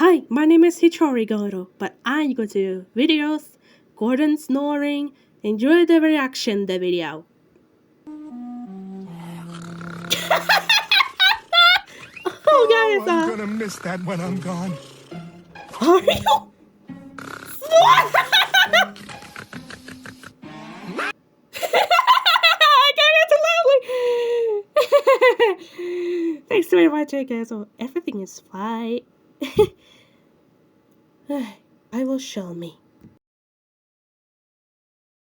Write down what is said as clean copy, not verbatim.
Hi, my name is Hitori Goro, but I'm going to do videos, Gordon snoring, enjoy the reaction the video. Oh, I'm gonna miss that when I'm gone. Are you? What? I can't get too loudly. Thanks for watching, guys. So everything is fine. I will show me.